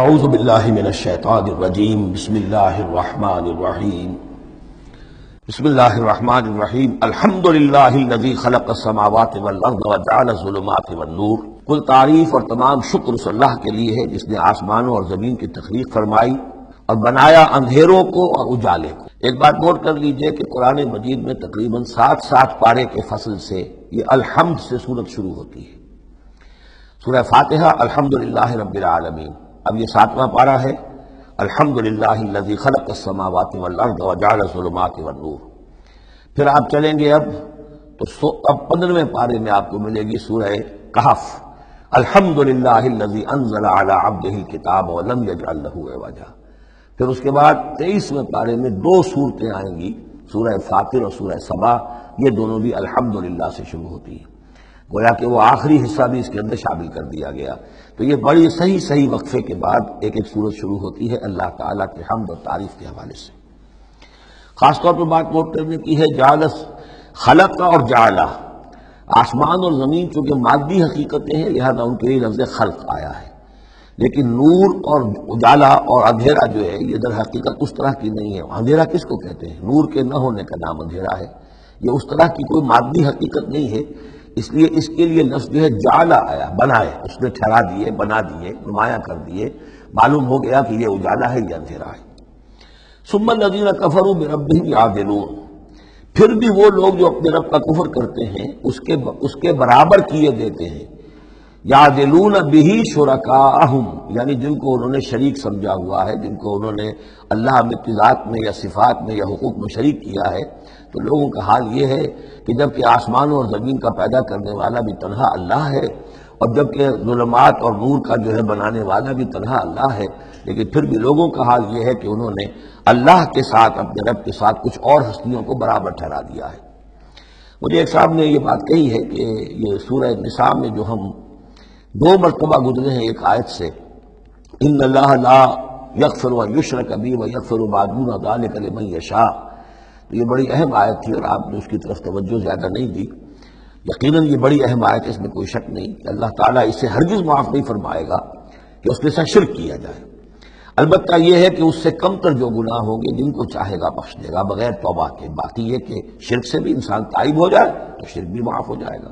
اعوذ باللہ من الشیطان الرجیم بسم اللہ الرحمن الرحیم بسم اللہ الرحمن الرحیم الحمد للہ الذی خلق السماوات والارض وجعل الظلمات والنور۔ کل تعریف اور تمام شکر اس اللہ کے لیے ہے جس نے آسمانوں اور زمین کی تخلیق فرمائی اور بنایا اندھیروں کو اور اجالے کو۔ ایک بات نوٹ کر لیجئے کہ قرآن مجید میں تقریباً 7 پارے کے فصل سے یہ الحمد سے سورت شروع ہوتی ہے۔ سورہ فاتحہ الحمدللہ رب العالمین، اب یہ 7واں پارہ ہے، الحمدللہ الذی خلق السماوات والارض وجعل الظلمات والنور۔ پھر آپ چلیں گے اب 15ویں پارے میں آپ کو ملے گی سورہ کہف، الحمدللہ الذی انزل علی عبدہ الکتاب ولم یجعل لہ عوجا۔ پھر اس کے بعد 23ویں پارے میں 2 صورتیں آئیں گی، سورہ فاطر اور سورہ سبا، یہ دونوں بھی الحمدللہ سے شروع ہوتی ہیں، گویا کہ وہ آخری حصہ بھی اس کے اندر شامل کر دیا گیا۔ تو یہ بڑی صحیح وقفے کے بعد ایک سورت شروع ہوتی ہے اللہ تعالیٰ کے حمد و تعریف کے حوالے سے۔ خاص طور پر بات نوٹ کرنے کی ہے جعلس، خلق اور جعلہ، آسمان اور زمین چونکہ مادی حقیقتیں ہیں لہذا ان کے لیے لفظ خلق آیا ہے، لیکن نور اور اجالا اور اندھیرا جو ہے یہ در حقیقت اس طرح کی نہیں ہے۔ اندھیرا کس کو کہتے ہیں؟ نور کے نہ ہونے کا نام اندھیرا ہے، یہ اس طرح کی کوئی مادی حقیقت نہیں ہے، اس لیے اس کے لیے لفظ جو ہے جعلہ آیا، بنائے، اس نے ٹھہرا دیے، بنا دیے، نمایاں کر دیے، معلوم ہو گیا کہ یہ اجالا ہے، یہ اندھیرا ہے۔ ثم الذین کفروا بربہم یعدلون، پھر بھی وہ لوگ جو اپنے رب کا کفر کرتے ہیں اس کے برابر کیے دیتے ہیں، یعدلون بہ شرکاءہم، یعنی جن کو انہوں نے شریک سمجھا ہوا ہے، جن کو انہوں نے اللہ میں ذات میں یا صفات میں یا حقوق میں شریک کیا ہے، تو لوگوں کا حال یہ ہے کہ جبکہ آسمانوں اور زمین کا پیدا کرنے والا بھی تنہا اللہ ہے، اور جبکہ ظلمات اور نور کا جو ہے بنانے والا بھی تنہا اللہ ہے، لیکن پھر بھی لوگوں کا حال یہ ہے کہ انہوں نے اللہ کے ساتھ، اپنے رب کے ساتھ کچھ اور ہستیوں کو برابر ٹھہرا دیا ہے۔ مجھے ایک صاحب نے یہ بات کہی ہے کہ یہ سورہ نساء میں جو ہم 2 مرتبہ گزرے ہیں ایک آیت سے، ان اللہ لا یغفر ان یشرک بہ ویغفر ما دون ذلک لمن یشاء، تو یہ بڑی اہم آیت تھی اور آپ نے اس کی طرف توجہ زیادہ نہیں دی۔ یقیناً یہ بڑی اہم آیت ہے، اس میں کوئی شک نہیں کہ اللہ تعالیٰ اسے ہرگز معاف نہیں فرمائے گا کہ اس کے ساتھ شرک کیا جائے۔ البتہ یہ ہے کہ اس سے کم تر جو گناہ ہوں گے جن کو چاہے گا بخش دے گا بغیر توبہ کے، باقی یہ کہ شرک سے بھی انسان تائب ہو جائے تو شرک بھی معاف ہو جائے گا۔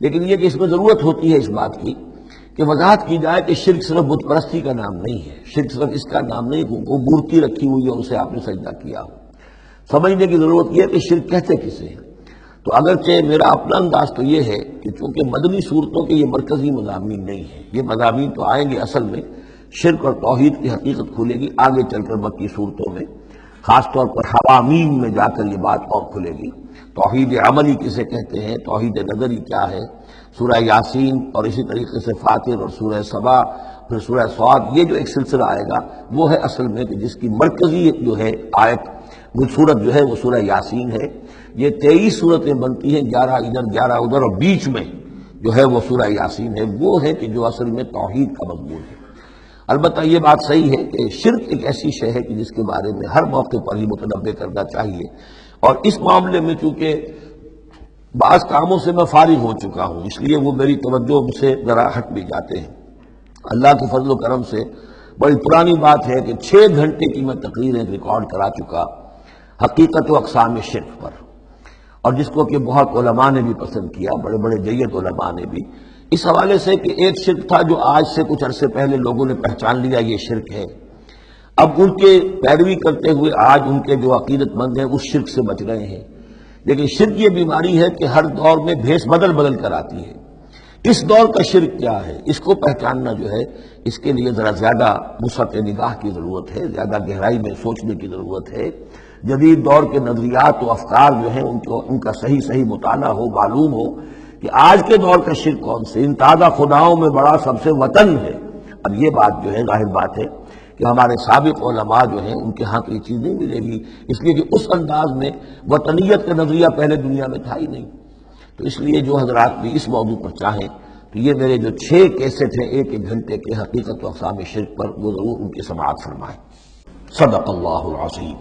لیکن یہ کہ اس میں ضرورت ہوتی ہے اس بات کی کہ وضاحت کی جائے کہ شرک صرف بت پرستی کا نام نہیں ہے، شرک صرف اس کا نام نہیں کہ وہ مورتی رکھی ہوئی ہے اور اسے آپ نے سجدہ کیا ہو۔ سمجھنے کی ضرورت یہ ہے کہ شرک کہتے کسے ہیں۔ تو اگرچہ میرا اپنا انداز تو یہ ہے کہ چونکہ مدنی صورتوں کے یہ مرکزی مضامین نہیں ہیں، یہ مضامین تو آئیں گے، اصل میں شرک اور توحید کی حقیقت کھلے گی آگے چل کر مکی صورتوں میں، خاص طور پر حوامیم میں جا کر یہ بات اور کھلے گی۔ توحید عملی کسے کہتے ہیں، توحید نظری کیا ہے، سورہ یاسین اور اسی طریقے سے فاطر اور سورہ سبا، پھر سورہ صاد، یہ جو ایک سلسلہ آئے گا وہ ہے اصل میں کہ جس کی مرکزی جو ہے آیت، وہ صورت جو ہے وہ سورہ یاسین ہے۔ یہ 23 صورتیں بنتی ہیں، 11 ادھر 11 ادھر، اور بیچ میں جو ہے وہ سورہ یاسین ہے، وہ ہے کہ جو اصل میں توحید کا مضمون ہے۔ البتہ یہ بات صحیح ہے کہ شرک ایک ایسی شے ہے کہ جس کے بارے میں ہر موقع پر ہی متنبہ کرنا چاہیے، اور اس معاملے میں چونکہ بعض کاموں سے میں فارغ ہو چکا ہوں اس لیے وہ میری توجہ سے ذرا ہٹ بھی جاتے ہیں۔ اللہ کے فضل و کرم سے بڑی پرانی بات ہے کہ 6 گھنٹے کی میں تقریر ریکارڈ کرا چکا حقیقت و اقسام شرک پر، اور جس کو کہ بہت علماء نے بھی پسند کیا، بڑے بڑے جید علماء نے بھی، اس حوالے سے کہ ایک شرک تھا جو آج سے کچھ عرصے پہلے لوگوں نے پہچان لیا یہ شرک ہے، اب ان کے پیروی کرتے ہوئے آج ان کے جو عقیدت مند ہیں اس شرک سے بچ رہے ہیں۔ لیکن شرک یہ بیماری ہے کہ ہر دور میں بھیس بدل کر آتی ہے۔ اس دور کا شرک کیا ہے، اس کو پہچاننا جو ہے اس کے لیے ذرا زیادہ وسعت نگاہ کی ضرورت ہے، زیادہ گہرائی میں سوچنے کی ضرورت ہے۔ جدید دور کے نظریات و افکار جو ہیں ان کا صحیح مطالعہ ہو، معلوم ہو کہ آج کے دور کا شرک کون سے، ان تازہ خداؤں میں بڑا سب سے وطن ہے۔ اب یہ بات جو ہے ظاہر بات ہے کہ ہمارے سابق علماء جو ہیں ان کے ہاں کوئی چیز نہیں ملے گی، اس لیے کہ اس انداز میں وطنیت کا نظریہ پہلے دنیا میں تھا ہی نہیں۔ تو اس لیے جو حضرات بھی اس موضوع پر چاہیں تو یہ میرے جو 6 کیسٹ ہیں 1 گھنٹے کے حقیقت و اقسام شرک پر، وہ ضرور ان کی سماعت فرمائیں۔ صدق اللہ العظیم۔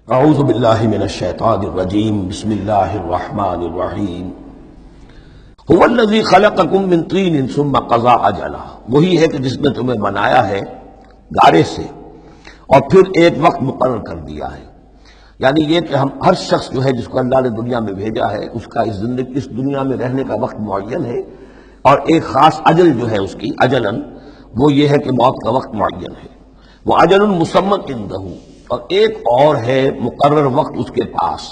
اعوذ باللہ من الشیطان الرجیم بسم اللہ الرحمن الرحیم هو الذی خلقکم من طین ثم قضى اجلا، وہی ہے کہ جس نے تمہیں بنایا ہے گارے سے اور پھر ایک وقت مقرر کر دیا ہے. یعنی یہ کہ ہم ہر شخص جو ہے جس کو اللہ نے دنیا میں بھیجا ہے اس کا اس دنیا میں رہنے کا وقت معین ہے، اور ایک خاص اجل جو ہے اس کی اجلاً وہ یہ ہے کہ موت کا وقت معین ہے. وہ اجل مسمى عنده، اور ایک اور ہے مقرر وقت اس کے پاس.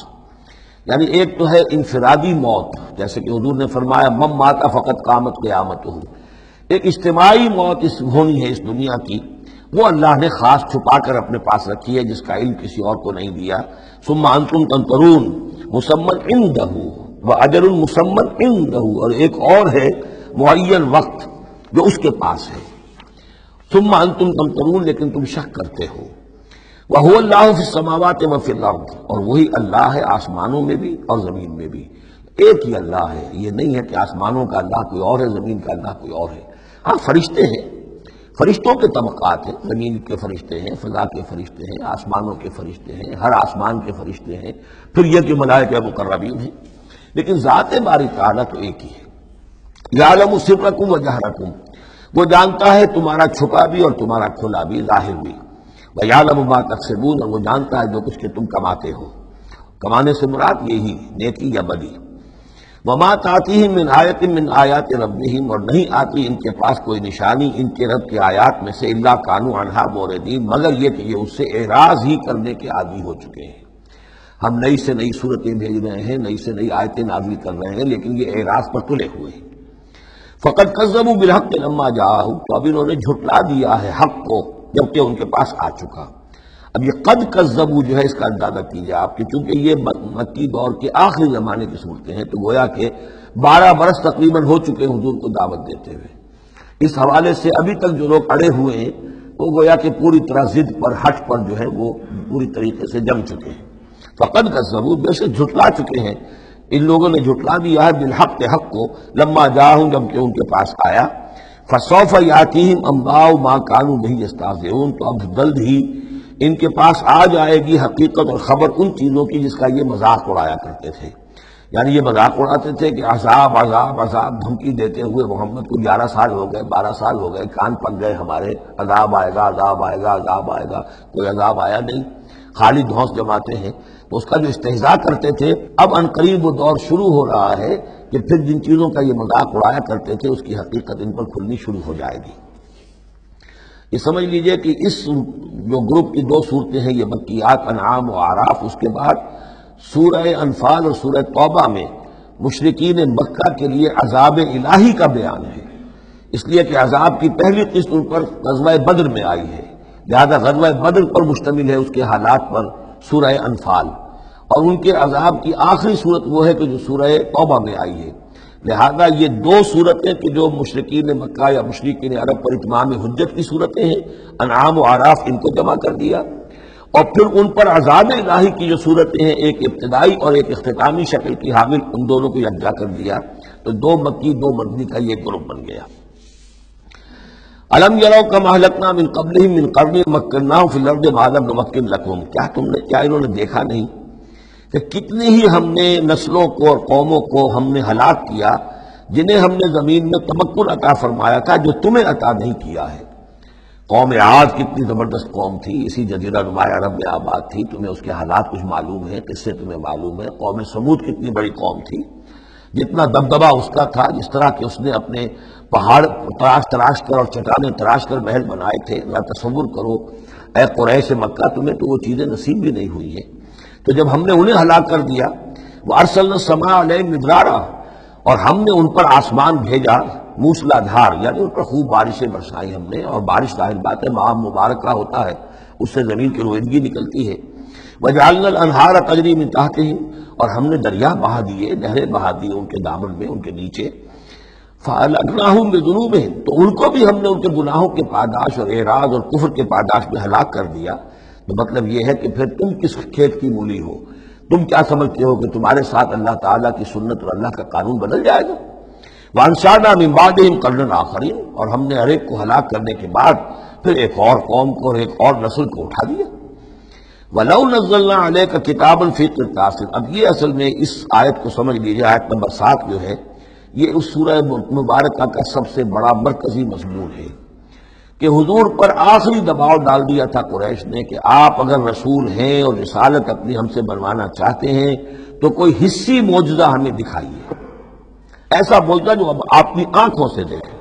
یعنی ایک تو ہے انفرادی موت، جیسے کہ حضور نے فرمایا من مات فقط قامت قیامتہ، ایک اجتماعی موت ہونی ہے اس دنیا کی، وہ اللہ نے خاص چھپا کر اپنے پاس رکھی ہے، جس کا علم کسی اور کو نہیں دیا. ثم انتم تنظرون مسمى عنده واجل مسمى عنده، اور ایک اور ہے معین وقت جو اس کے پاس ہے. ثم انتم تنظرون، لیکن تم شک کرتے ہو. وَهُوَ اللَّهُ فِي السَّمَاوَاتِ وَفِي الْأَرْضِ، اور وہی اللہ ہے آسمانوں میں بھی اور زمین میں بھی. ایک ہی اللہ ہے، یہ نہیں ہے کہ آسمانوں کا اللہ کوئی اور ہے، زمین کا اللہ کوئی اور ہے. ہاں فرشتے ہیں، فرشتوں کے طبقات ہیں، زمین کے فرشتے ہیں، فضا کے فرشتے ہیں، آسمانوں کے فرشتے ہیں، ہر آسمان کے فرشتے ہیں، پھر یہ کہ ملائکہ مقربین ہیں. لیکن ذات باری تعالیٰ تو ایک ہی ہے. یعلم سرکم و جہرکم، وہ جانتا ہے تمہارا چھپا بھی اور تمہارا کھلا بھی، ظاہر بھی. وَيَعْلَمُ مَا تَكْسِبُونَ، اور وہ جانتا ہے جو کچھ کہ تم کماتے ہو. کمانے سے مراد یہی نیکی یا بدی. وَمَا تَأْتِيهِم مِّنْ آیَةٍ مِّنْ آیَاتِ رَبِّهِمْ، اور نہیں آتی ان کے پاس کوئی نشانی ان کے رب کی آیات میں سے، إِلَّا كَانُوا عَنْهَا مُعْرِضِينَ، مگر یہ کہ یہ اس سے اعراض ہی کرنے کے عادی ہو چکے ہیں. ہم نئی سے نئی صورتیں بھیج رہے ہیں، نئی سے نئی آیتیں نازل کر رہے ہیں، لیکن یہ اعراض پر تلے ہوئے ہیں. فَقَدْ كَذَّبُوا بِالْحَقِّ لَمَّا جَاءَهُمْ، تو اب انہوں نے جھٹلا دیا ہے حق کو جبکہ ان کے پاس آ چکا. اب یہ قد کذبوا جو ہے اس کا اندازہ کیجیے آپ کہ چونکہ یہ مکی دور کے آخری زمانے کی صورتیں ہیں، تو گویا کہ 12 برس تقریباً ہو چکے ہیں حضور کو دعوت دیتے ہوئے. اس حوالے سے ابھی تک جو لوگ اڑے ہوئے ہیں وہ گویا کہ پوری طرح ضد پر ہٹ پر جو ہے وہ پوری طریقے سے جم چکے ہیں. فقد کذبوا، بے شک جھٹلا چکے ہیں ان لوگوں نے، جھٹلا دیا ہے بالحق کے حق کو، لما جاءہم جب کہ ان کے پاس آیا. فسوف یاتیہم انباء ما کانوا بہ یستہزئون، تو اب جلد ہی ان کے پاس آ جائے گی حقیقت اور خبر ان چیزوں کی جس کا یہ مذاق اڑایا کرتے تھے. یعنی یہ مذاق اڑاتے تھے کہ عذاب عذاب عذاب، دھمکی دیتے ہوئے محمد کو 11 سال ہو گئے، 12 سال ہو گئے، کان پک گئے ہمارے، عذاب آئے گا عذاب آئے گا عذاب آئے گا. کوئی عذاب آیا نہیں، خالی دھونس جماتے ہیں. تو اس کا جو استہزاء کرتے تھے، اب عنقریب وہ دور شروع ہو رہا ہے کہ پھر جن چیزوں کا یہ مذاق اڑایا کرتے تھے اس کی حقیقت ان پر کھلنی شروع ہو جائے گی. یہ سمجھ لیجئے کہ اس جو گروپ کی 2 صورتیں ہیں یہ مکیات انعام و اعراف، اس کے بعد سورہ انفال اور سورہ توبہ میں مشرکین مکہ کے لیے عذاب الہی کا بیان ہے. اس لیے کہ عذاب کی پہلی قسط ان پر غزوہ بدر میں آئی ہے، لہذا غزوہ بدر پر مشتمل ہے اس کے حالات پر سورہ انفال، اور ان کے عذاب کی آخری صورت وہ ہے کہ جو سورہ توبہ میں آئی ہے. لہذا یہ 2 صورتیں کہ جو مشرکین مکہ یا مشرکین عرب پر اتمام حجت کی صورتیں ہیں، انعام و اعراف ان کو جمع کر دیا، اور پھر ان پر عذاب الہی کی جو صورتیں ہیں ایک ابتدائی اور ایک اختتامی شکل کی حامل، ان دونوں کو یکجا کر دیا. تو 2 مکی 2 مدنی کا یہ گروپ بن گیا. الم یروا کما اہلکنا من قبلہم من قرن مکناہم فی الارض ما لم نمکن لکم، کیا انہوں نے دیکھا نہیں کہ کتنی ہی ہم نے نسلوں کو اور قوموں کو ہم نے ہلاک کیا جنہیں ہم نے زمین میں تمکن عطا فرمایا تھا جو تمہیں عطا نہیں کیا ہے. قوم عاد کتنی زبردست قوم تھی، اسی جزیرہ نما عرب میں آباد تھی، تمہیں اس کے حالات کچھ معلوم ہیں، قصے تمہیں معلوم ہے. قوم سمود کتنی بڑی قوم تھی، جتنا دبدبا اس کا تھا، جس طرح کہ اس نے اپنے پہاڑ تراش کر اور چٹانیں تراش کر محل بنائے تھے. ذرا تصور کرو اے قریش مکہ، تمہیں تو وہ چیزیں نصیب بھی نہیں ہوئی ہیں. تو جب ہم نے انہیں ہلاک کر دیا، وَأَرْسَلْنَا السَّمَاءَ عَلَيْهِم مِّدْرَارًا، اور ہم نے ان پر آسمان بھیجا موسلا دھار، یعنی ان پر خوب بارشیں برسائی ہم نے. اور بارش ظاہر بات ہے ماہ مبارکہ ہوتا ہے، اس سے زمین کی روئیدگی نکلتی ہے. وَجَعَلْنَا الْأَنْهَارَ تَجْرِي مِن تَحْتِهِمْ، اور ہم نے دریا بہا دیے، نہریں بہا دی ان کے دامن میں، ان کے نیچے. فَأَهْلَكْنَاهُمْ بِذُنُوبِهِمْ، تو ان کو بھی ہم نے ان کے گناہوں کے پاداش اور اعراض اور کفر کے پاداش میں ہلاک کر دیا. تو مطلب یہ ہے کہ پھر تم کس کھیت کی مولی ہو؟ تم کیا سمجھتے ہو کہ تمہارے ساتھ اللہ تعالیٰ کی سنت اور اللہ کا قانون بدل جائے گا؟ وَأَنشَأْنَا مِن بَعْدِهِمْ قَرْنًا آخَرِينَ، اور ہم نے ہر ایک کو ہلاک کرنے کے بعد پھر ایک اور قوم کو اور ایک اور نسل کو اٹھا دیا. وَلَوْ نَزَّلْنَا عَلَيْكَ كِتَابًا فِي قِرْطَاسٍ۔ اب یہ اصل میں اس آیت کو سمجھ لیجیے، آیت نمبر 7 جو ہے یہ اس سورہ مبارکہ کا سب سے بڑا مرکزی مضمون ہے کہ حضور پر آخری دباؤ ڈال دیا تھا قریش نے کہ آپ اگر رسول ہیں اور رسالت اپنی ہم سے بنوانا چاہتے ہیں تو کوئی حصی معجزہ ہمیں دکھائیے، ایسا معجزہ جو اب آپ اپنی آنکھوں سے دیکھیں۔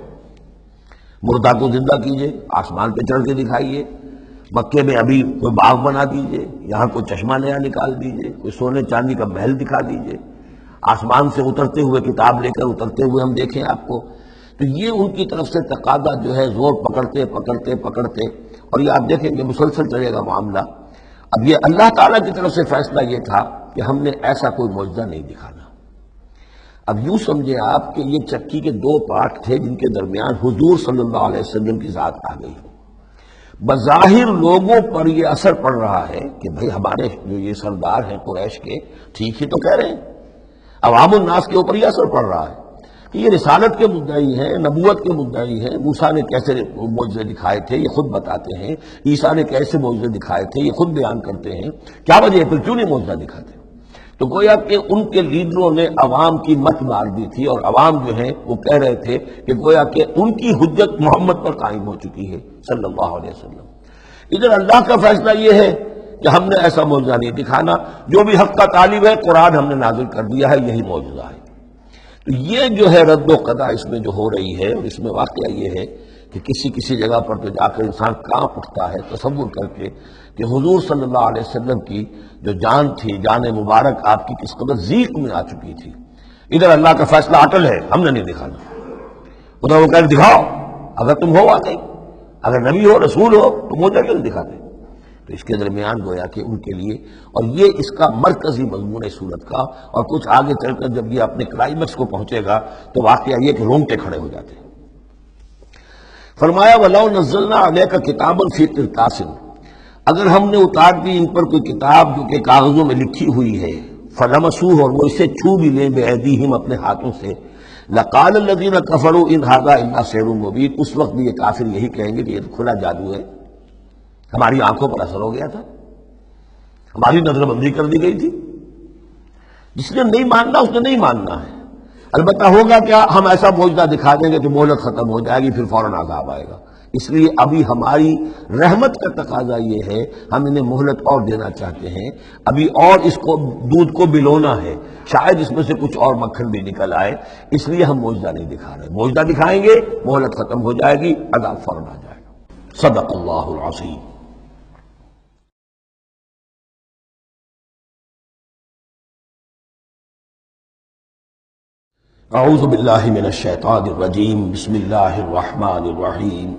مردہ کو زندہ کیجئے، آسمان پہ چڑھ کے دکھائیے، مکے میں ابھی کوئی باغ بنا دیجئے، یہاں کوئی چشمہ نیا نکال دیجئے، کوئی سونے چاندی کا محل دکھا دیجئے، آسمان سے اترتے ہوئے کتاب لے کر اترتے ہوئے ہم دیکھیں آپ کو۔ تو یہ ان کی طرف سے تقاضا جو ہے زور پکڑتے پکڑتے پکڑتے، اور یہ آپ دیکھیں کہ مسلسل چلے گا معاملہ۔ اب یہ اللہ تعالیٰ کی طرف سے فیصلہ یہ تھا کہ ہم نے ایسا کوئی معجزہ نہیں دکھانا۔ اب یوں سمجھے آپ کہ یہ چکی کے دو پارٹ تھے جن کے درمیان حضور صلی اللہ علیہ وسلم کی ذات آ گئی۔ بظاہر لوگوں پر یہ اثر پڑ رہا ہے کہ بھئی ہمارے جو یہ سردار ہیں قریش کے ٹھیک ہی تو کہہ رہے ہیں، عوام الناس کے اوپر یہ اثر پڑ رہا ہے کہ یہ رسالت کے مدعی ہیں، نبوت کے مدعی ہیں۔ موسیٰ نے کیسے معجزے دکھائے تھے یہ خود بتاتے ہیں، عیسیٰ نے کیسے معجزے دکھائے تھے یہ خود بیان کرتے ہیں، کیا وجہ ہے پھر کیوں نہیں معجزہ دکھاتے؟ تو گویا کہ ان کے لیڈروں نے عوام کی مت مار دی تھی، اور عوام جو ہے وہ کہہ رہے تھے کہ گویا کہ ان کی حجت محمد پر قائم ہو چکی ہے صلی اللہ علیہ وسلم۔ ادھر اللہ کا فیصلہ یہ ہے کہ ہم نے ایسا معجزہ نہیں دکھانا، جو بھی حق کا طالب ہے قرآن ہم نے نازل کر دیا ہے، یہی معجزہ ہے۔ تو یہ جو ہے رد و قضا اس میں جو ہو رہی ہے، اور اس میں واقعہ یہ ہے کہ کسی جگہ پر تو جا کر انسان کانپ اٹھتا ہے تصور کر کے کہ حضور صلی اللہ علیہ وسلم کی جو جان تھی، جان مبارک آپ کی کس قدر ضیق میں آ چکی تھی۔ ادھر اللہ کا فیصلہ اٹل ہے، ہم نے نہیں دکھانا۔ ادھر وہ کہہ دکھاؤ، اگر تم ہو واقعی، اگر نبی ہو رسول ہو تو معجزہ کیوں نہیں دکھاتے؟ تو اس کے درمیان گویا کہ ان کے لیے، اور یہ اس کا مرکزی مضمون ہے سورت کا، اور کچھ آگے چل کر جب یہ اپنے کلائمیکس کو پہنچے گا تو واقعہ یہ کہ رونگٹے کھڑے ہو جاتے ہیں۔ فرمایا وَلَوْ نَزَّلْنَا عَلَيْكَ كِتَابًا فِي قِرْطَاسٍ، اگر ہم نے اتار دی ان پر کوئی کتاب جو کہ کاغذوں میں لکھی ہوئی ہے، فَلَمَسُوهُ، اور وہ اسے چھو بھی لیں بِأَيْدِيهِمْ اپنے ہاتھوں سے، لَقَالَ الَّذِينَ كَفَرُوا إِنْ هَذَا إِلَّا سِحْرٌ مُبِينٌ، اس وقت بھی یہ کافر یہی کہیں گے کہ یہ کھلا جادو ہے، ہماری آنکھوں پر اثر ہو گیا تھا، ہماری نظر بندی کر دی گئی تھی۔ جس نے نہیں ماننا اس نے نہیں ماننا ہے، البتہ ہوگا کیا، ہم ایسا معجزہ دکھا دیں گے کہ مہلت ختم ہو جائے گی، پھر فوراً عذاب آئے گا۔ اس لیے ابھی ہماری رحمت کا تقاضا یہ ہے، ہم انہیں مہلت اور دینا چاہتے ہیں، ابھی اور اس کو دودھ کو بلونا ہے، شاید اس میں سے کچھ اور مکھن بھی نکل آئے، اس لیے ہم معجزہ نہیں دکھا رہے۔ معجزہ دکھائیں گے مہلت ختم ہو جائے گی، عذاب فوراً آ جائے گا۔ صدق اللہ العظیم۔ اعوذ باللہ من الشیطان الرجیم، بسم اللہ الرحمن الرحیم۔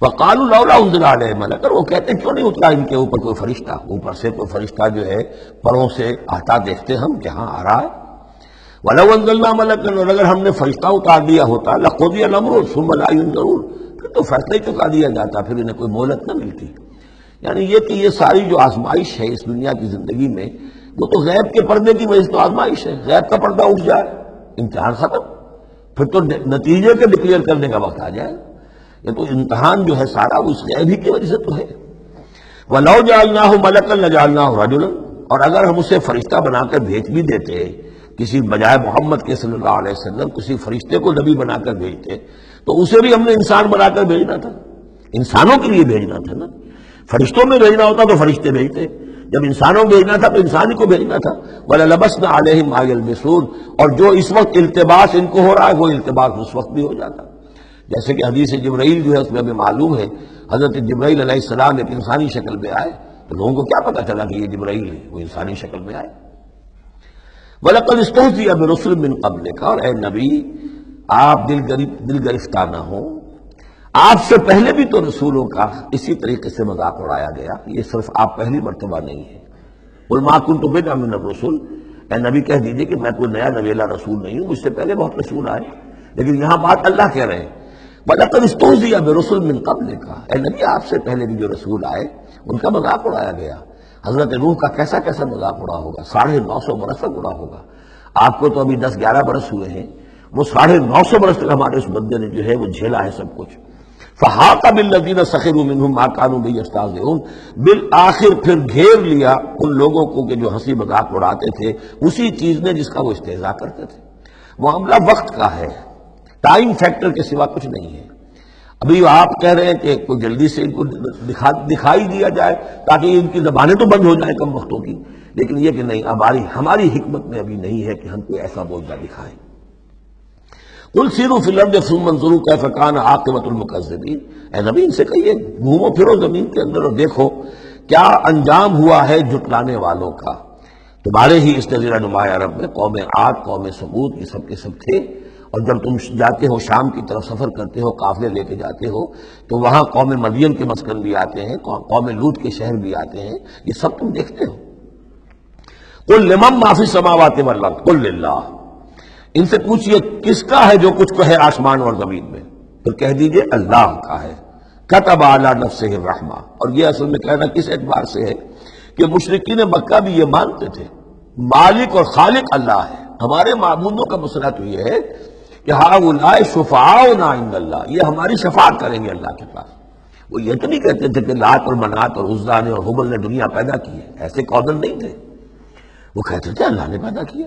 وقالوا لولا انزل علیہ ملک، اور وہ کہتے ہیں کیوں نہیں اترا ان کے اوپر کوئی فرشتہ، اوپر سے کوئی فرشتہ جو ہے پروں سے آتا دیکھتے ہم کہ ہاں آ رہا ہے۔ ولو انزلنا ملکا، اور اگر ہم نے فرشتہ اتار دیا ہوتا، لقضی الامر ثم لا ينظرون، پھر تو فیصلہ ہی چکا دیا جاتا، پھر انہیں کوئی مہلت نہ ملتی۔ یعنی یہ کہ یہ ساری جو آزمائش ہے اس دنیا کی زندگی میں، وہ تو غیب کے پردے کی وجہ سے تو آزمائش ہے، غیب کا پردہ اٹھ جائے امتحان ختم، پھر تو نتیجے کے ڈکلیئر کرنے کا وقت آ جائے۔ یہ تو امتحان جو ہے سارا اس غیب ہی کی وجہ سے تو ہے۔ وَلَوْ جَعَلْنَاهُ مَلَكًا لَجَعَلْنَاهُ رَجُلًا، اور اگر ہم اسے فرشتہ بنا کر بھیج بھی دیتے، کسی بجائے محمد کے صلی اللہ علیہ وسلم کسی فرشتے کو نبی بنا کر بھیجتے، تو اسے بھی ہم نے انسان بنا کر بھیجنا تھا، انسانوں کے لیے بھیجنا تھا نا۔ فرشتوں میں بھیجنا ہوتا تو فرشتے بھیجتے، جب انسانوں میں بھیجنا تھا تو انسان ہی کو بھیجنا تھا۔ وَلَلَبَسْنَا عَلَيْهِمْ مَا يَلْبِسُونَ، اور جو اس وقت التباس ان کو ہو رہا ہے وہ التباس اس وقت بھی ہو جاتا، جیسے کہ حدیث جبرائیل جو ہے اس میں ہمیں معلوم ہے، حضرت جبرائیل علیہ السلام ایک انسانی شکل میں آئے تو لوگوں کو کیا پتا چلا کہ یہ جبرائیل ہے، وہ انسانی شکل میں آئے۔ وَلَقَدِ اسْتُهْزِئَ بِرُسُلٍ مِّن قَبْلِكَ، اور اے نبی آپ دل گرفتار نہ ہوں، آپ سے پہلے بھی تو رسولوں کا اسی طریقے سے مذاق اڑایا گیا، یہ صرف آپ پہلی مرتبہ نہیں ہے۔ قُلْ مَا كُنْتُ بِدْعًا مِّنَ الرُّسُلِ، اے نبی کہہ دیجئے کہ میں کوئی نیا نویلا رسول نہیں ہوں، مجھ سے پہلے بہت رسول آئے، لیکن یہاں بات اللہ کہہ رہے ہیں وَلَقَدِ اسْتُهْزِئَ بِرُسُلٍ مِّن قَبْلِكَ، اے نبی آپ سے پہلے بھی جو رسول آئے ان کا مذاق اڑایا گیا۔ حضرت نوح کا کیسا مذاق اڑا ہوگا، 950 برس تک اڑا ہوگا۔ آپ کو تو ابھی 10-11 برس ہوئے ہیں، وہ 950 برس تک ہمارے اس بندے نے جو ہے وہ جھیلا ہے سب کچھ۔ فحاق بالذین سخروا منہم ما کانوا بہ یستہزئون، بالآخر پھر گھیر لیا ان لوگوں کو کہ جو ہنسی مذاق اڑاتے تھے اسی چیز نے جس کا وہ استہزاء کرتے تھے۔ معاملہ وقت کا ہے، ٹائم فیکٹر کے سوا کچھ نہیں ہے۔ ابھی آپ کہہ رہے ہیں کہ کوئی جلدی سے ان کو دکھائی دیا جائے تاکہ ان کی زبانیں تو بند ہو جائیں کم وقتوں کی، لیکن یہ کہ نہیں، ہماری حکمت میں ابھی نہیں ہے کہ ہم کوئی ایسا معجزہ دکھائیں۔ قل سیروا فی الارض ثم انظروا کیف کان عاقبۃ المکذبین، اے نبی ان سے کہیے گھومو پھرو زمین کے اندر اور دیکھو کیا انجام ہوا ہے جھٹلانے والوں کا۔ تمہارے ہی اس جزیرہ نما عرب میں قوم عاد، قوم ثمود، یہ سب کے سب تھے، اور جب تم جاتے ہو شام کی طرف سفر کرتے ہو، قافلے لے کے جاتے ہو، تو وہاں قوم مدین کے مسکن بھی آتے ہیں، قوم لوط کے شہر بھی آتے ہیں، یہ سب تم دیکھتے ہو۔ قل لمن ما فی السماوات والارض قل للہ، ان سے پوچھئے کس کا ہے جو کچھ ہے آسمان اور زمین میں، پھر کہہ دیجئے اللہ کا ہے۔ کتب علی نفسہ الرحمہ، اور یہ اصل میں کہنا کس اعتبار سے ہے کہ مشرکین مکہ بھی یہ مانتے تھے مالک اور خالق اللہ ہے۔ ہمارے معبودوں کا مسئلہ تو یہ ہے کہ ہؤلاء شفعاؤنا عند اللہ، یہ ہماری شفاعت کریں گے اللہ کے پاس۔ وہ یہ تو نہیں کہتے تھے کہ لات اور منات اور عزا نے اور حبل نے دنیا پیدا کی ہے، ایسے قومن نہیں تھے، وہ کہتے تھے اللہ نے پیدا کیا۔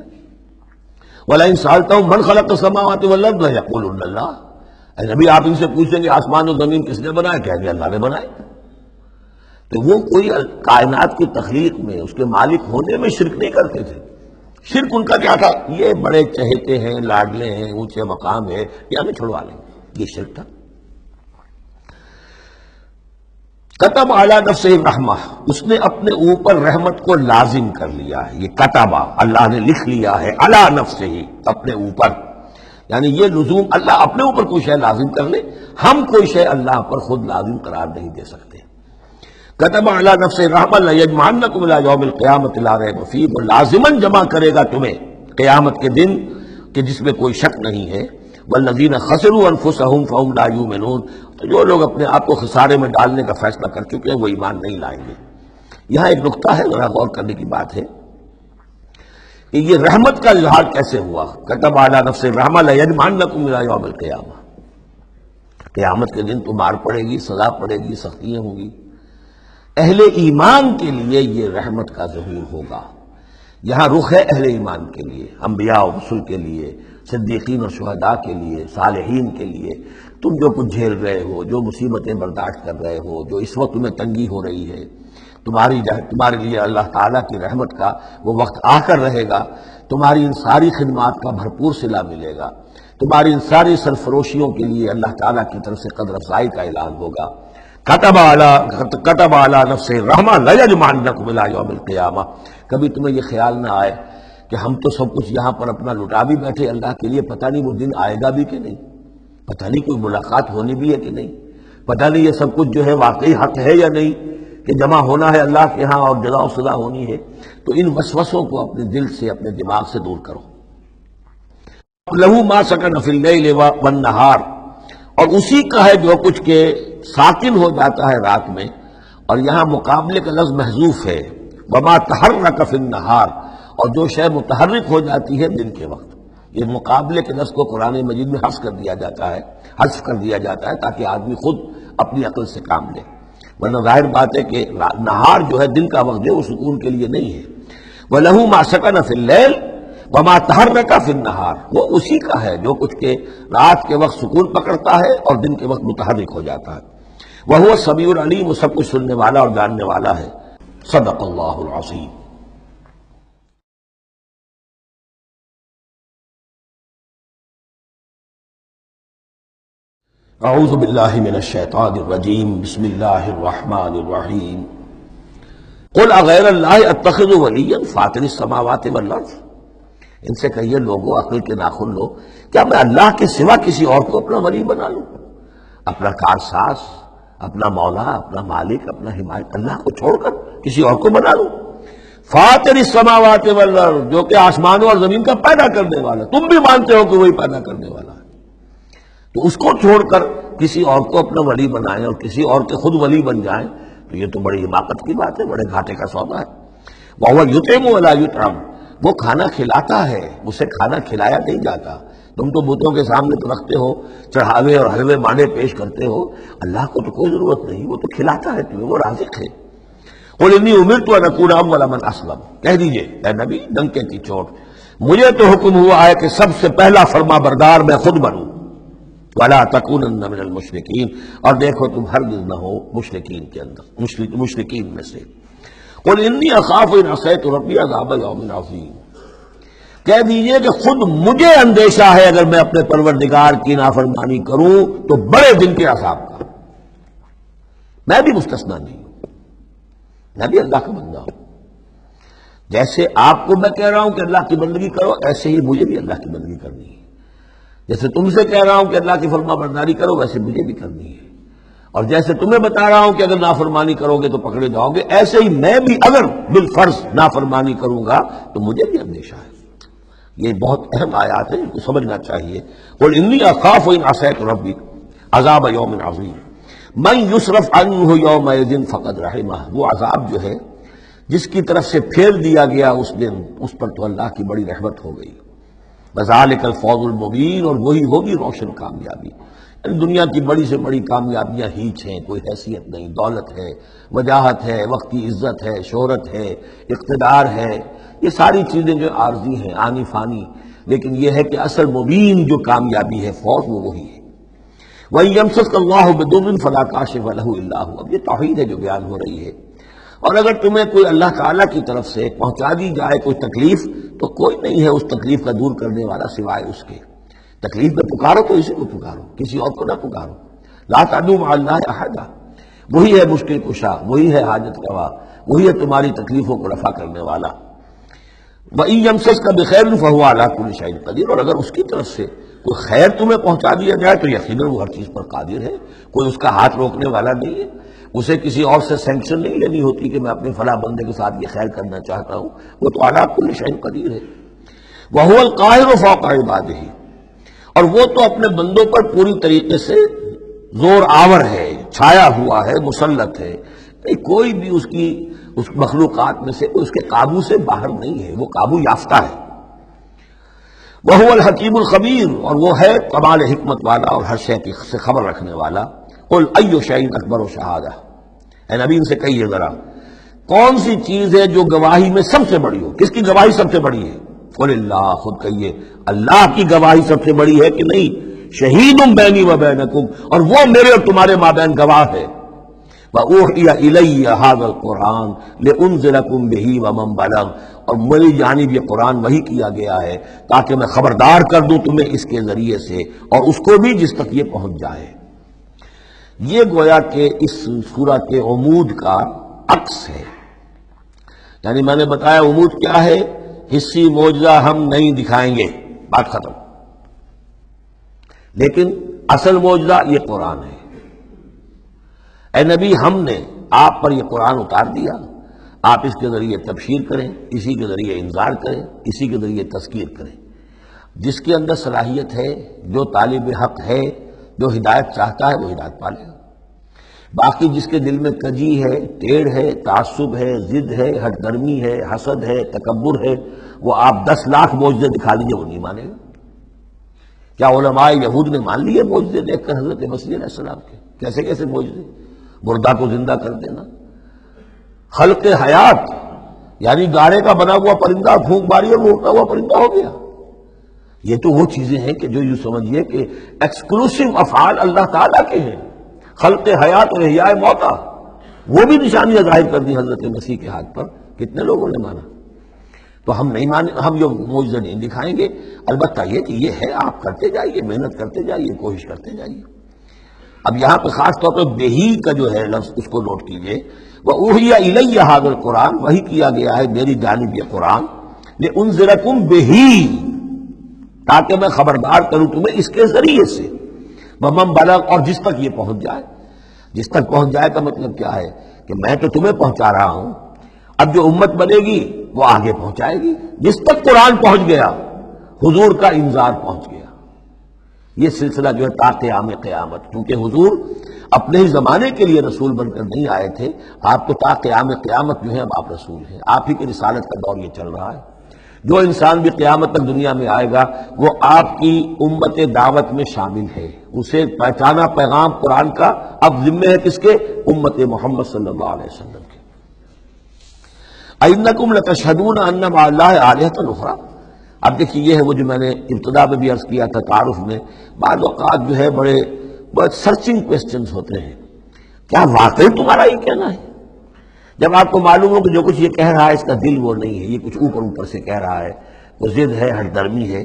وَلَئِن سَأَلْتَهُم مَّنْ خَلَقَ السَّمَاوَاتِ وَالْأَرْضَ لَيَقُولُنَّ اللَّهُ، اے نبی آپ ان سے پوچھیں گے آسمان و زمین کس نے بنائے، کہیں گے اللہ نے بنائے۔ تو وہ کوئی کائنات کی تخلیق میں اس کے مالک ہونے میں شرک نہیں کرتے تھے۔ شرک ان کا کیا تھا، یہ بڑے چہیتے ہیں، لاڈلے ہیں، اونچے مقام ہے، یہ ہمیں چھڑوا لیں گے، یہ شرک تھا۔ کتب علی نفسہ الرحمہ، اس نے اپنے اوپر رحمت کو لازم کر لیا ہے، یہ کتبہ اللہ نے لکھ لیا ہے، علی نفسہ ہی اپنے اوپر، یعنی یہ لزوم اللہ اپنے اوپر کوئی شے لازم کر لے، ہم کوئی شے اللہ پر خود لازم قرار نہیں دے سکتے۔ کتب علی نفسہ الرحمہ لیجمعنکم الی یوم القیامۃ لا ریب فیہ، وہ لازماً جمع کرے گا تمہیں قیامت کے دن کہ جس میں کوئی شک نہیں ہے۔ والذین خسروا انفسهم فهم لا یؤمنون، تو جو لوگ اپنے آپ کو خسارے میں ڈالنے کا فیصلہ کر چکے ہیں وہ ایمان نہیں لائیں گے۔ یہاں ایک نقطہ ہے، ذرا غور کرنے کی بات ہے کہ یہ رحمت کا اظہار کیسے ہوا۔ کتب علی نفسہ الرحمہ لیجمعنکم الی یوم القیامہ، قیامت کے دن تو مار پڑے گی، سزا پڑے گی، سختیاں ہوں گی۔ اہل ایمان کے لیے یہ رحمت کا ظہور ہوگا، یہاں رخ ہے اہل ایمان کے لیے، انبیاء و رسل کے لیے، صدیقین اور شہداء کے لیے، صالحین کے لیے۔ تم جو کچھ جھیل رہے ہو، جو مصیبتیں برداشت کر رہے ہو، جو اس وقت تمہیں تنگی ہو رہی ہے، تمہارے لیے اللہ تعالیٰ کی رحمت کا وہ وقت آ کر رہے گا، تمہاری ان ساری خدمات کا بھرپور صلہ ملے گا، تمہاری ان ساری سرفروشیوں کے لیے اللہ تعالیٰ کی طرف سے قدر افزائی کا اعلان ہوگا۔ کتب علی نفسہ الرحمہ لیجمعنکم الی یوم القیامہ، کبھی تمہیں یہ خیال نہ آئے کہ ہم تو سب کچھ یہاں پر اپنا لٹا بھی بیٹھے اللہ کے لیے، پتہ نہیں وہ دن آئے گا بھی کہ نہیں، پتہ نہیں کوئی ملاقات ہونی بھی ہے کہ نہیں، پتہ نہیں یہ سب کچھ جو ہے واقعی حق ہے یا نہیں کہ جمع ہونا ہے اللہ کے ہاں اور جزا و سزا ہونی ہے۔ تو ان وسوسوں کو اپنے دل سے، اپنے دماغ سے دور کرو۔ لہو ما سکن فی اللیل والنہار، اور اسی کا ہے جو کچھ کہ ساکن ہو جاتا ہے رات میں، اور یہاں مقابلے کا لفظ محذوف ہے، وما تحرک فی النہار، اور جو شے متحرک ہو جاتی ہے دن کے وقت۔ یہ مقابلے کے لفظ کو قرآن مجید میں حذف کر دیا جاتا ہے تاکہ آدمی خود اپنی عقل سے کام لے، ورنہ ظاہر بات ہے کہ نہار جو ہے دن کا وقت ہے، وہ سکون کے لیے نہیں ہے۔ وَلَهُ مَا سَكَنَ فِي اللَّيْلِ وَمَا تَحَرَّكَ فِي النَّهَارِ، وہ اسی کا ہے جو کچھ کہ رات کے وقت سکون پکڑتا ہے اور دن کے وقت متحرک ہو جاتا ہے۔ وَهُوَ السَّمِيعُ الْعَلِيمُ، وہ سب کچھ سننے والا اور جاننے والا ہے۔ صدق اللہ العظیم۔ اعوذ باللہ من الشیطان الرجیم، بسم اللہ الرحمن الرحیم۔ قل اغیر اللہ اتخذ ولیا فاطر السماوات والارض، ان سے کہیے لوگوں عقل کے ناخن لو، کیا میں اللہ کے سوا کسی اور کو اپنا ولی بنا لوں، اپنا کارساز، اپنا مولا، اپنا مالک، اپنا حمایت، اللہ کو چھوڑ کر کسی اور کو بنا لوں؟ فاطر السماوات والارض، جو کہ آسمانوں اور زمین کا پیدا کرنے والا، تم بھی مانتے ہو کہ وہی پیدا کرنے والا ہے، تو اس کو چھوڑ کر کسی اور کو اپنا ولی بنائیں اور کسی اور کے خود ولی بن جائیں، تو یہ تو بڑی حماقت کی بات ہے، بڑے گھاٹے کا سودا ہے۔ وَهُوَ يُطْعِمُ وَلَا يُطْعَمُ، وہ کھانا کھلاتا ہے، اسے کھانا کھلایا نہیں جاتا۔ تم تو بتوں کے سامنے تو رکھتے ہو چڑھاوے اور حلوے مانڈے پیش کرتے ہو، اللہ کو تو کوئی ضرورت نہیں، وہ تو کھلاتا ہے تمہیں، وہ رازق ہے۔ قل انی امرت ان اکون اول من اسلم، کہہ دیجئے اے نبی ڈنکے کی چوٹ، مجھے تو حکم ہوا ہے کہ سب سے پہلا فرما بردار میں خود بنوں، ولا تکونن من المشرکین، اور دیکھو تم ہرگز نہ ہو مشرکین کے اندر، مشرکین میں سے۔ قل انی اخاف ان عصیت ربی عذاب یوم عظیم، کہہ دیجئے کہ خود مجھے اندیشہ ہے اگر میں اپنے پروردگار کی نافرمانی کروں تو بڑے دن کے عذاب کا۔ میں بھی مستثنا نہیں ہوں، میں بھی اللہ کا بندہ ہوں، جیسے آپ کو میں کہہ رہا ہوں کہ اللہ کی بندگی کرو، ایسے ہی مجھے بھی اللہ کی بندگی کرنی ہے۔ جیسے تم سے کہہ رہا ہوں کہ اللہ کی فرما برداری کرو، ویسے مجھے بھی کرنی ہے، اور جیسے تمہیں بتا رہا ہوں کہ اگر نافرمانی کرو گے تو پکڑے جاؤ گے، ایسے ہی میں بھی اگر بالفرض نافرمانی کروں گا تو مجھے بھی اندیشہ ہے۔ یہ بہت اہم آیات ہے، ان کو سمجھنا چاہیے۔ قل انی اخاف ان عصیت ربی عذاب یوم عظیم من یصرف عنہ یومئذ فقد رحمہ، وہ عذاب جو ہے جس کی طرف سے پھیر دیا گیا اس دن، اس پر تو اللہ کی بڑی رحمت ہو گئی۔ وذالک الفوز المبین، اور وہی ہوگی روشن کامیابی۔ دنیا کی بڑی سے بڑی کامیابیاں ہیچ ہیں، کوئی حیثیت نہیں، دولت ہے، وجاہت ہے، وقتی عزت ہے، شہرت ہے، اقتدار ہے، یہ ساری چیزیں جو عارضی ہیں، آنی فانی، لیکن یہ ہے کہ اصل مبین جو کامیابی ہے، فوز، وہ وہی ہے۔ وَإِن يَمْسَسْكَ اللَّهُ بِضُرٍّ فَلَا كَاشِفَ لَهُ إِلَّا هُوَ، اب یہ توحید ہے جو بیان ہو رہی ہے۔ اور اگر تمہیں کوئی اللہ تعالیٰ کی طرف سے پہنچا دی جائے کوئی تکلیف، تو کوئی نہیں ہے اس تکلیف کا دور کرنے والا سوائے اس کے۔ تکلیف میں پکارو تو اسی کو پکارو، کسی اور کو نہ پکارو۔ لا تدعوا مع اللہ احدا، وہی ہے مشکل کشا، وہی ہے حاجت روا، وہی ہے تمہاری تکلیفوں کو رفع کرنے والا۔ وَإِن يَمْسَسْكَ بِخَيْرٍ فَهُوَ عَلَىٰ كُلِّ شَيْءٍ قَدِيرٌ، اور اگر اس کی طرف سے کوئی خیر تمہیں پہنچا دیا جائے تو یقیناً وہ ہر چیز پر قادر ہے، کوئی اس کا ہاتھ روکنے والا نہیں ہے۔ اسے کسی اور سے سینکشن نہیں لینی ہوتی کہ میں اپنے فلاں بندے کے ساتھ یہ خیر کرنا چاہتا ہوں، وہ تو عَلَىٰ كُلِّ شَيْءٍ قَدِيرٌ ہے۔ وَهُوَ الْقَاهِرُ فَوْقَ عِبَادِهِ، اور وہ تو اپنے بندوں پر پوری طریقے سے زور آور ہے، چھایا ہوا ہے، مسلط ہے، کوئی بھی اس مخلوقات میں سے اس کے قابو سے باہر نہیں ہے، وہ قابو یافتہ ہے۔ وَهُوَ الْحَكِيمُ الْخَبِيرُ، اور وہ ہے کمال حکمت والا اور ہر شے سے خبر رکھنے والا۔ قُلْ أَيُّ شَيْءٍ أَكْبَرُ شَهَادَةً، اے نبی ان سے کہیے ذرا کون سی چیز ہے جو گواہی میں سب سے بڑی ہو؟ کس کی گواہی سب سے بڑی ہے؟ قُلِ اللَّهُ، خود کہیے اللہ کی گواہی سب سے بڑی ہے کہ نہیں؟ شہید بینی و بینکم، اور وہ میرے اور تمہارے مابین گواہ ہے۔ وَأُوحِيَ إِلَيَّ هَذَا الْقُرْآنُ لِأُنذِرَكُم بِهِ وَمَن بَلَغَ، اور میری جانب یہ قرآن وحی کیا گیا ہے تاکہ میں خبردار کر دوں تمہیں اس کے ذریعے سے، اور اس کو بھی جس تک یہ پہنچ جائے۔ یہ گویا کہ اس سورۃ کے عمود کا عکس ہے، یعنی میں نے بتایا عمود کیا ہے، حصی معجزہ ہم نہیں دکھائیں گے، بات ختم، لیکن اصل معجزہ یہ قرآن ہے۔ اے نبی ہم نے آپ پر یہ قرآن اتار دیا، آپ اس کے ذریعے تبشیر کریں، اسی کے ذریعے انذار کریں، اسی کے ذریعے تذکیر کریں۔ جس کے اندر صلاحیت ہے، جو طالب حق ہے، جو ہدایت چاہتا ہے، وہ ہدایت پالے گا۔ باقی جس کے دل میں کجی ہے، ٹیڑھ ہے، تعصب ہے، ضد ہے، ہٹ درمی ہے، حسد ہے، تکبر ہے، وہ آپ 10 لاکھ معجزے دکھا لیجیے وہ نہیں مانے گا۔ کیا علماء یہود نے مان لیے معجزے دیکھ کر حضرت مسیح علیہ السلام کے؟ کیسے کیسے معجزے، مردہ کو زندہ کر دینا، خلق حیات، یعنی گاڑے کا بنا ہوا پرندہ پھونک ماری اور وہ اڑتا ہوا پرندہ ہو گیا۔ یہ تو وہ چیزیں ہیں کہ جو یوں سمجھیے کہ ایکسکلوسیو افعال اللہ تعالیٰ کے ہیں، خلق حیات اور احیاء موتا، وہ بھی نشانیاں ظاہر کر دی حضرت مسیح کے ہاتھ پر، کتنے لوگوں نے مانا؟ تو ہم نہیں مانے، ہم یہ معجزہ نہیں دکھائیں گے، البتہ یہ کہ یہ ہے، آپ کرتے جائیے، محنت کرتے جائیے، کوشش کرتے جائیے۔ اب یہاں پہ خاص طور پہ بہی کا جو ہے لفظ اس کو نوٹ کیجئے، وَأُوحِيَ إِلَيَّ هَذَا الْقُرْآنُ، وحی کیا گیا ہے میری جانب یہ قرآن، لِأُنذِرَكُم بِهِ، تاکہ میں خبردار کروں تمہیں اس کے ذریعے سے، وَمَن بَلَغَ، اور جس تک یہ پہنچ جائے۔ جس تک پہنچ جائے کا مطلب کیا ہے کہ میں تو تمہیں پہنچا رہا ہوں، اب جو امت بنے گی وہ آگے پہنچائے گی۔ جس تک قرآن پہنچ گیا حضور کا انذار پہنچ گیا۔ یہ سلسلہ جو ہے تا قیام قیامت، کیونکہ حضور اپنے ہی زمانے کے لیے رسول بن کر نہیں آئے تھے، آپ تو تا قیام قیامت جو ہے اب آپ رسول ہیں، آپ ہی کی رسالت کا دور یہ چل رہا ہے۔ جو انسان بھی قیامت تک دنیا میں آئے گا وہ آپ کی امت دعوت میں شامل ہے، اسے پہچانا پیغام قرآن کا اب ذمہ ہے کس کے؟ امت محمد صلی اللہ علیہ وسلم کے۔ اَإِنَّكُمْ لَتَشْهَدُونَ أَنَّ مَعَ اللَّهِ آلِهَةً أُخْرَىٰ۔ اب دیکھیے یہ ہے وہ جو میں نے ابتدا میں بھی عرض کیا تھا تعارف میں، بعض اوقات جو ہے بڑے سرچنگ کویسچنز ہوتے ہیں، کیا واقعی تمہارا یہ کہنا ہے؟ جب آپ کو معلوم ہو کہ جو کچھ یہ کہہ رہا ہے اس کا دل وہ نہیں ہے، یہ کچھ اوپر اوپر سے کہہ رہا ہے، وہ ضد ہے، ہٹ درمی ہے،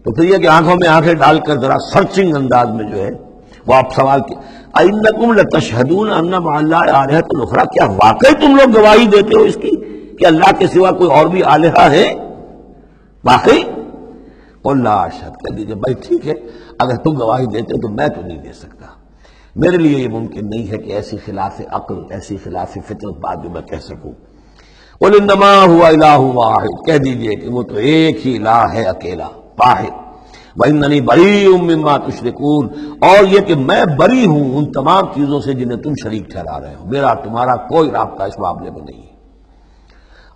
تو پھر یہ کہ آنکھوں میں آنکھیں ڈال کر ذرا سرچنگ انداز میں جو ہے وہ آپ سوال کی اَإِنَّكُمْ لَتَشْهَدُونَ أَنَّ مَعَ اللَّهِ آلِهَةً أُخْرَىٰ، کیا واقعی تم لوگ گواہی دیتے ہو اس کی کہ اللہ کے سوا کوئی اور بھی الہہ ہے؟ واقعی؟ قُل لَا أَشْهَدُ، کہہ دیجیے بھائی ٹھیک ہے، اگر تم گواہی دیتے تو میں تو نہیں دے سکتا، میرے لیے یہ ممکن نہیں ہے کہ ایسی خلاف عقل، ایسی خلاف فطرت بات جو میں کہہ سکوں۔ قُلْ إِنَّمَا هُوَ إِلَٰهٌ وَاحِدٌ، کہہ دیجئے کہ وہ تو ایک ہی الہ ہے، اکیلا، واحد۔ وَإِنَّنِي بَرِيءٌ مِّمَّا تُشْرِكُونَ، اور یہ کہ میں بری ہوں ان تمام چیزوں سے جنہیں تم شریک ٹھہرا رہے ہو، میرا تمہارا کوئی رابطہ اس معاملے میں نہیں ہے۔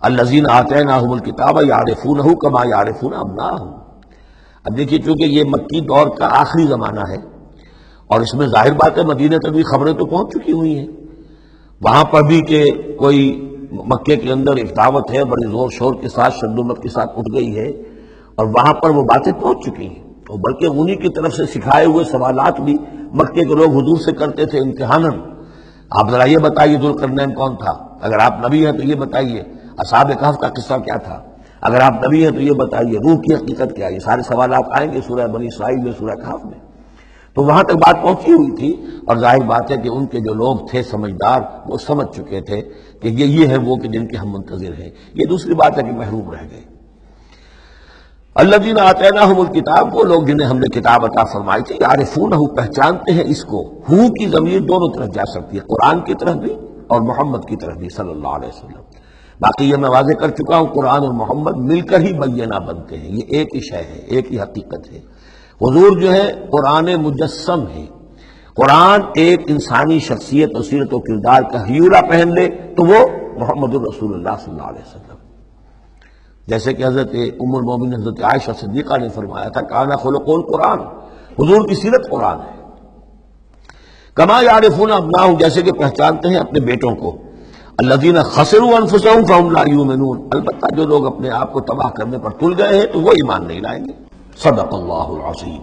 الَّذِينَ آتَيْنَاهُمُ الْكِتَابَ يَعْرِفُونَهُ كَمَا يَعْرِفُونَ أَبْنَاءَهُمْ۔ اب دیکھیے چونکہ یہ مکی دور کا آخری زمانہ ہے اور اس میں ظاہر بات ہے مدینہ تک بھی خبریں تو پہنچ چکی ہوئی ہیں، وہاں پر بھی کہ کوئی مکے کے اندر ایک دعوت ہے بڑے زور شور کے ساتھ شدت کے ساتھ اٹھ گئی ہے، اور وہاں پر وہ باتیں پہنچ چکی ہیں، اور بلکہ انہی کی طرف سے سکھائے ہوئے سوالات بھی مکے کے لوگ حضور سے کرتے تھے امتحاناً۔ آپ ذرا یہ بتائیے ذوالقرنین کون تھا؟ اگر آپ نبی ہیں تو یہ بتائیے، اصحاب کہف کا قصہ کیا تھا؟ اگر آپ نبی ہیں تو یہ بتائیے، روح کی حقیقت کیا ہے؟ یہ سارے سوالات آئیں گے سورہ بنی اسرائیل میں، سورہ کہف میں۔ تو وہاں تک بات پہنچی ہوئی تھی، اور ظاہر بات ہے کہ ان کے جو لوگ تھے سمجھدار وہ سمجھ چکے تھے کہ یہ ہے وہ کہ جن کے ہم منتظر ہیں۔ یہ دوسری بات ہے کہ محروم رہ گئے۔ الذین آتیناہم الکتاب، وہ لوگ جنہیں ہم نے کتاب عطا فرمائی تھی، یعرفونہ، پہچانتے ہیں اس کو۔ ہو کی ضمیر دونوں طرف جا سکتی ہے، قرآن کی طرف بھی اور محمد کی طرف بھی صلی اللہ علیہ وسلم۔ باقی یہ میں واضح کر چکا ہوں، قرآن اور محمد مل کر ہی بینہ بنتے ہیں، یہ ایک ہی شے ہے، ایک ہی حقیقت ہے۔ حضور جو ہے قرآن مجسم ہے، قرآن ایک انسانی شخصیت اور سیرت و کردار کا ہیورا پہن لے تو وہ محمد الرسول اللہ صلی اللہ علیہ وسلم، جیسے کہ حضرت ام المومنین حضرت عائشہ صدیقہ نے فرمایا تھا کان خلق القرآن، حضور کی سیرت قرآن ہے۔ کما یعرفون ابناءہم، جیسے کہ پہچانتے ہیں اپنے بیٹوں کو۔ الذین خسروا انفسہم فہم لا یؤمنون، البتہ جو لوگ اپنے آپ کو تباہ کرنے پر تل گئے ہیں تو وہ ایمان نہیں لائیں گے۔ صدق اللہ العظیم۔